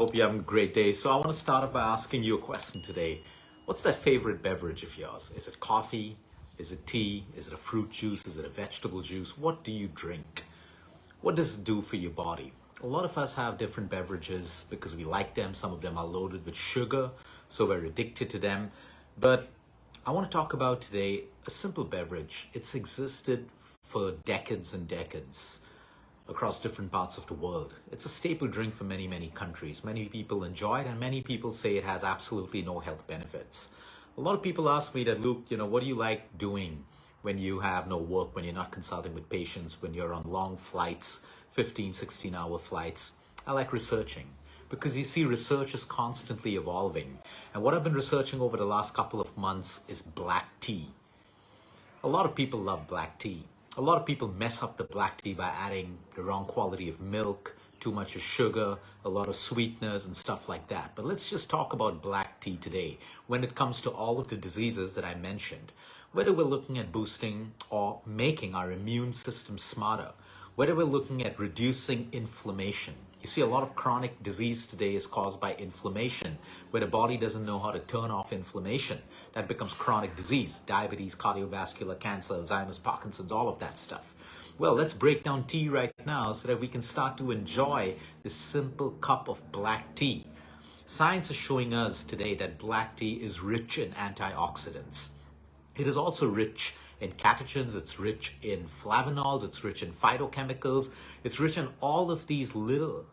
Hope you're having a great day. So I want to start off by asking you a question today. What's that favorite beverage of yours? Is it coffee? Is it tea? Is it a fruit juice? Is it a vegetable juice? What do you drink? What does it do for your body? A lot of us have different beverages because we like them. Some of them are loaded with sugar, so we're addicted to them. But I want to talk about today a simple beverage. It's existed for decades and decades across different parts of the world. It's a staple drink for many, many countries. Many people enjoy it, and many people say it has absolutely no health benefits. A lot of people ask me that, Luke, what do you like doing when you have no work, when you're not consulting with patients, when you're on long flights, 15, 16-hour flights? I like researching because you see, research is constantly evolving. And what I've been researching over the last couple of months is black tea. A lot of people love black tea. A lot of people mess up the black tea by adding the wrong quality of milk, too much of sugar, a lot of sweeteners and stuff like that. But let's just talk about black tea today when it comes to all of the diseases that I mentioned. Whether we're looking at boosting or making our immune system smarter, whether we're looking at reducing inflammation. You see, a lot of chronic disease today is caused by inflammation, where the body doesn't know how to turn off inflammation. That becomes chronic disease, diabetes, cardiovascular, cancer, Alzheimer's, Parkinson's, all of that stuff. Well, let's break down tea right now so that we can start to enjoy this simple cup of black tea. Science is showing us today that black tea is rich in antioxidants. It is also rich in catechins, it's rich in flavonols, it's rich in phytochemicals, it's rich in all of these little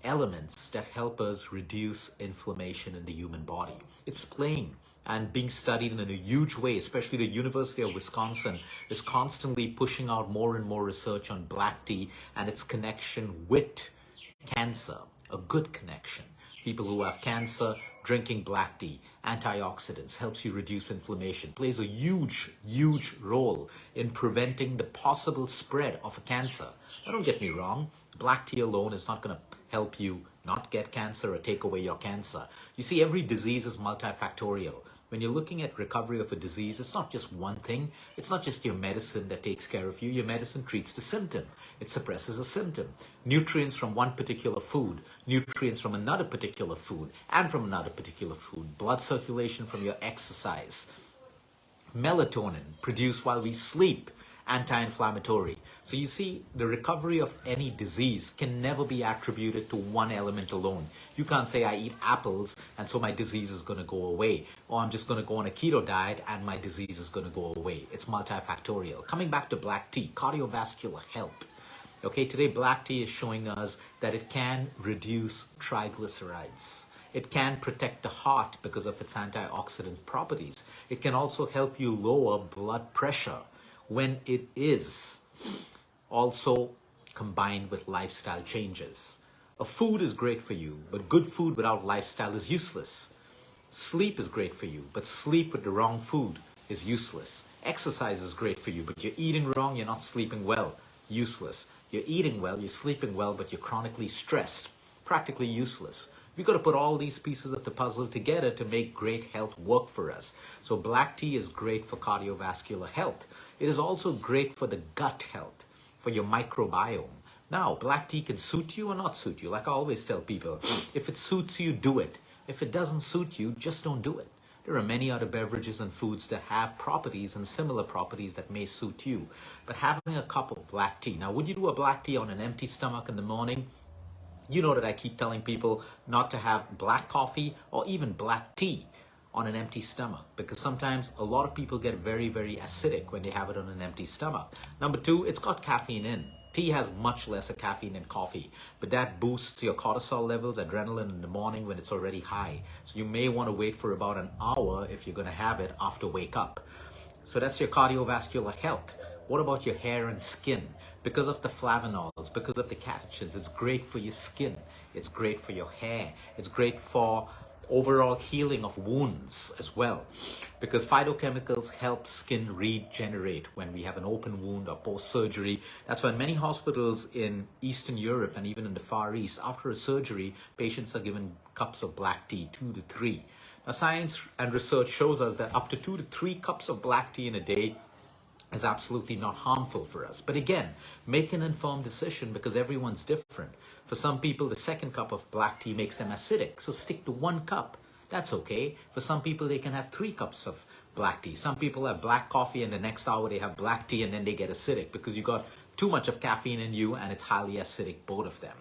elements that help us reduce inflammation in the human body. It's playing and being studied in a huge way, especially the University of Wisconsin is constantly pushing out more and more research on black tea and its connection with cancer, a good connection. People who have cancer, drinking black tea, antioxidants, helps you reduce inflammation, plays a huge, huge role in preventing the possible spread of a cancer. Now, don't get me wrong, black tea alone is not going to help you not get cancer or take away your cancer. You see, every disease is multifactorial. When you're looking at recovery of a disease, it's not just one thing. It's not just your medicine that takes care of you. Your medicine treats the symptom. It suppresses a symptom. Nutrients from one particular food, nutrients from another particular food, and from another particular food. Blood circulation from your exercise. Melatonin produced while we sleep, anti-inflammatory. So you see, the recovery of any disease can never be attributed to one element alone. You can't say I eat apples and so my disease is going to go away, or I'm just going to go on a keto diet and my disease is going to go away. It's multifactorial. Coming back to black tea, cardiovascular health. Okay, today black tea is showing us that it can reduce triglycerides. It can protect the heart because of its antioxidant properties. It can also help you lower blood pressure when it is also combined with lifestyle changes. A food is great for you, but good food without lifestyle is useless. Sleep is great for you, but sleep with the wrong food is useless. Exercise is great for you, but you're eating wrong, you're not sleeping well, useless. You're eating well, you're sleeping well, but you're chronically stressed, practically useless. We've got to put all these pieces of the puzzle together to make great health work for us. So black tea is great for cardiovascular health. It is also great for the gut health, for your microbiome. Now, black tea can suit you or not suit you. Like I always tell people, if it suits you, do it. If it doesn't suit you, just don't do it. There are many other beverages and foods that have properties and similar properties that may suit you. But having a cup of black tea. Now, would you do a black tea on an empty stomach in the morning? You know that I keep telling people not to have black coffee or even black tea on an empty stomach, because sometimes a lot of people get very, very acidic when they have it on an empty stomach. Number two, it's got caffeine in. Tea has much less caffeine than coffee, but that boosts your cortisol levels, adrenaline in the morning when it's already high. So you may want to wait for about an hour if you're going to have it after wake up. So that's your cardiovascular health. What about your hair and skin? Because of the flavonols, because of the catechins, it's great for your skin. It's great for your hair. It's great for overall healing of wounds as well, because phytochemicals help skin regenerate when we have an open wound or post-surgery. That's why in many hospitals in Eastern Europe and even in the Far East, after a surgery, patients are given cups of black tea, 2 to 3. Now, science and research shows us that up to 2 to 3 cups of black tea in a day is absolutely not harmful for us. But again, make an informed decision because everyone's different. For some people, the second cup of black tea makes them acidic, so stick to 1 cup. That's okay. For some people, they can have 3 cups of black tea. Some people have black coffee and the next hour they have black tea and then they get acidic because you got too much of caffeine in you and it's highly acidic, both of them.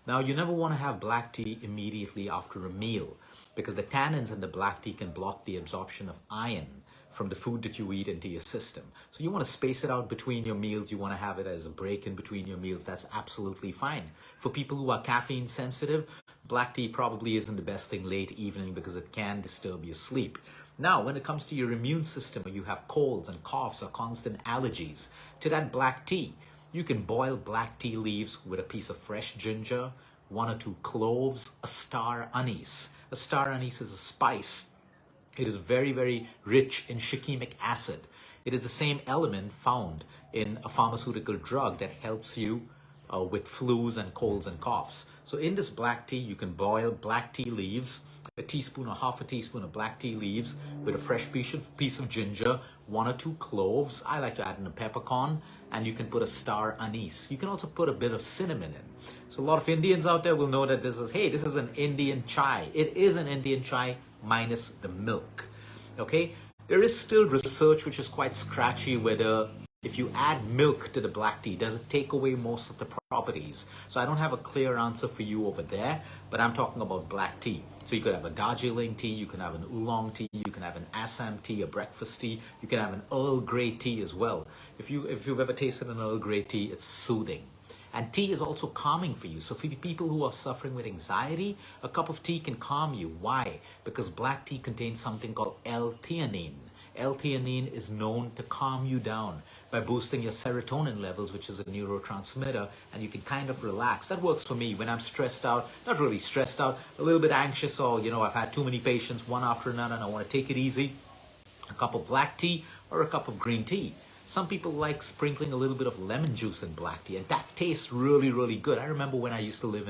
Now, you never want to have black tea immediately after a meal because the tannins in the black tea can block the absorption of iron from the food that you eat into your system. So you want to space it out between your meals. You want to have it as a break in between your meals. That's absolutely fine. For people who are caffeine sensitive, black tea probably isn't the best thing late evening because it can disturb your sleep. Now, when it comes to your immune system, or you have colds and coughs or constant allergies, to that black tea, you can boil black tea leaves with a piece of fresh ginger, 1 or 2 cloves, a star anise. A star anise is a spice. It is very, very rich in shikimic acid. It is the same element found in a pharmaceutical drug that helps you with flus and colds and coughs. So in this black tea, you can boil black tea leaves, a teaspoon or half a teaspoon of black tea leaves with a fresh piece of ginger, 1 or 2 cloves. I like to add in a peppercorn, and you can put a star anise. You can also put a bit of cinnamon in. So a lot of Indians out there will know that this is an Indian chai. It is an Indian chai minus the milk. Okay, there is still research which is quite scratchy whether if you add milk to the black tea, does it take away most of the properties? So I don't have a clear answer for you over there, but I'm talking about black tea. So you could have a Darjeeling tea, you can have an oolong tea, you can have an Assam tea, a breakfast tea, you can have an Earl Grey tea as well. If you've ever tasted an Earl Grey tea, it's soothing. And tea is also calming for you. So for people who are suffering with anxiety, a cup of tea can calm you. Why? Because black tea contains something called L-theanine. L-theanine is known to calm you down by boosting your serotonin levels, which is a neurotransmitter, and you can kind of relax. That works for me when I'm stressed out, not really stressed out, a little bit anxious, or I've had too many patients one after another and I want to take it easy. A cup of black tea or a cup of green tea. Some people like sprinkling a little bit of lemon juice in black tea, and that tastes really, really good. I remember when I used to live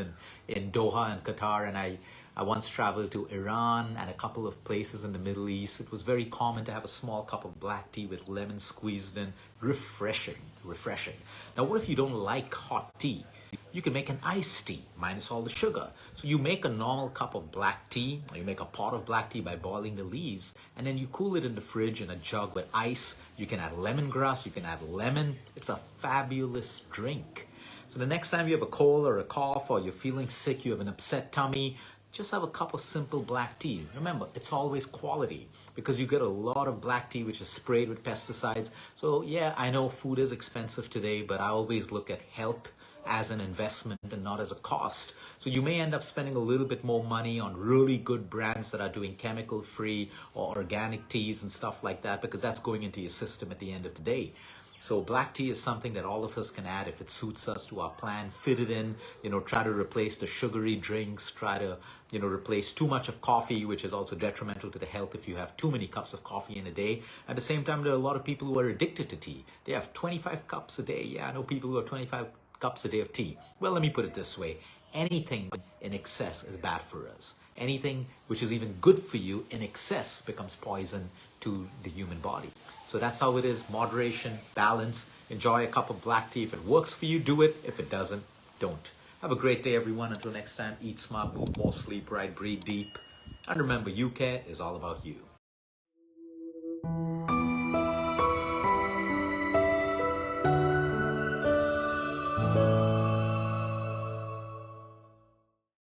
in Doha and Qatar, and I once traveled to Iran and a couple of places in the Middle East. It was very common to have a small cup of black tea with lemon squeezed in. Refreshing. Now, what if you don't like hot tea? You can make an iced tea minus all the sugar. So you make a normal cup of black tea, or you make a pot of black tea by boiling the leaves, and then you cool it in the fridge in a jug with ice. You can add lemongrass, you can add lemon. It's a fabulous drink. So the next time you have a cold or a cough, or you're feeling sick, you have an upset tummy, just have a cup of simple black tea. Remember, it's always quality because you get a lot of black tea which is sprayed with pesticides. So yeah, I know food is expensive today, but I always look at health as an investment and not as a cost. So you may end up spending a little bit more money on really good brands that are doing chemical free or organic teas and stuff like that, because that's going into your system at the end of the day. So black tea is something that all of us can add if it suits us to our plan, fit it in, try to replace the sugary drinks, try to, replace too much of coffee, which is also detrimental to the health if you have too many cups of coffee in a day. At the same time, there are a lot of people who are addicted to tea. They have 25 cups a day. Yeah, I know people who are 25 cups a day of tea. Well, let me put it this way. Anything in excess is bad for us. Anything which is even good for you in excess becomes poison to the human body. So that's how it is. Moderation, balance. Enjoy a cup of black tea. If it works for you, do it. If it doesn't, don't. Have a great day, everyone. Until next time, eat smart, move more, sleep right, breathe deep. And remember, you care is all about you.